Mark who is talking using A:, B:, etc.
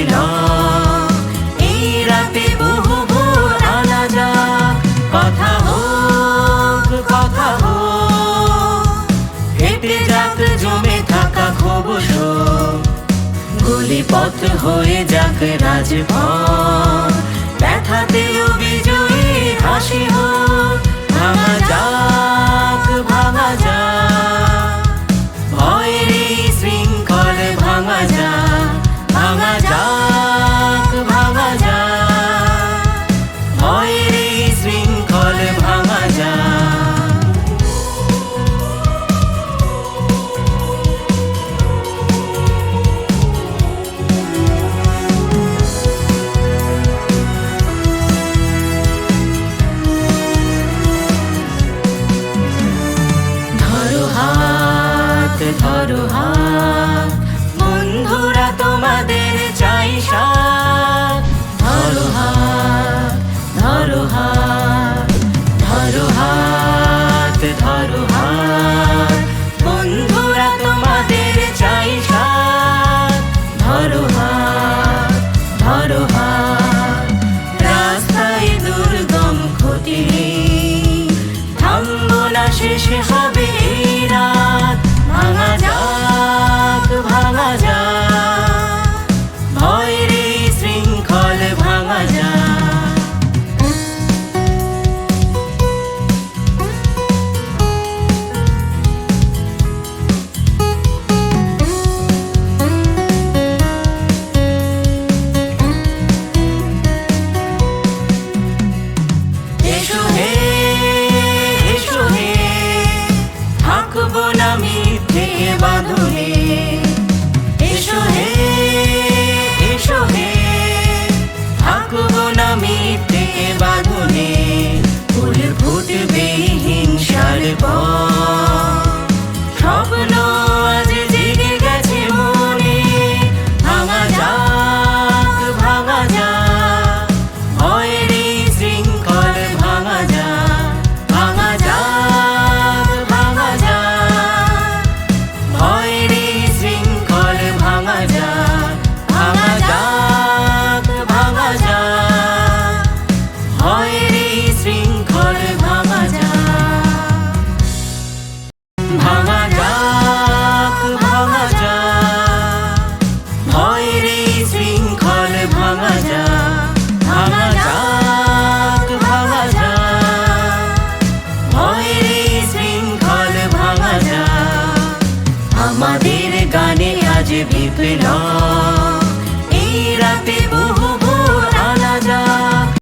A: বিপ্লব। এই রাতে বহু ভোর আনা যাক, কথা হোক, কথা হোক, হেঁটে যাক জমে থাকা ক্ষোভ শোক। গুলিপথ হয়ে যাক রাজপথ, ব্যথাতেও বিজয়ী হাসি হোক। ভাঙা যাক, ভাঙা যাক, ভয়ের এই শৃঙ্খল ভাঙা যাক, ভাঙা যাক, ভাঙা যাক, ভয়ের এই শৃঙ্খল ভাঙা যাক। ধরো হাত, বন্ধুরা তোমাদের চাই সাথ। ধরো হাত, ধরো হাত, ধরো হাত, ধরো হাত, বন্ধুরা তোমাদের চাই সাথ। ধরো হাত, ধরো হাত, রাস্তায় দুর্গম ক্ষতি নেই, থামবো না শেষে হবে এই রাত। ভাঙা যাক, ভাঙা যাক, ভয়ের এই শৃঙ্খল ভাঙা যাক। এসো হে, এসো হে, থাকবো না মিথ্যে বাঁধনে। এসো হে, এসো হে, থাকবো না মিথ্যে বাঁধনে। ফুল ফুটবে হিংসার পর, স্বপ্ন আজ জেগে গেছে মনে। ভাঙা যাক, ভাঙা যাক, ভয়ের এই শৃঙ্খল ভাঙা যাক। ভাঙা যাক, ভাঙা যাক, ভয়ের এই শৃঙ্খল ভাঙা যাক। ভাঙা যাক, ভাঙা যাক, ভয়ের এই শৃঙ্খল ভাঙা যাক। ভাঙা যাক, ভাঙা যাক, ভয়ের এই শৃঙ্খল ভাঙা যাক। ভাঙা যাক, ভাঙা যাক, ভয়ের এই শৃঙ্খল ভাঙা যাক। আমাদের গানে আজ বিপ্লব।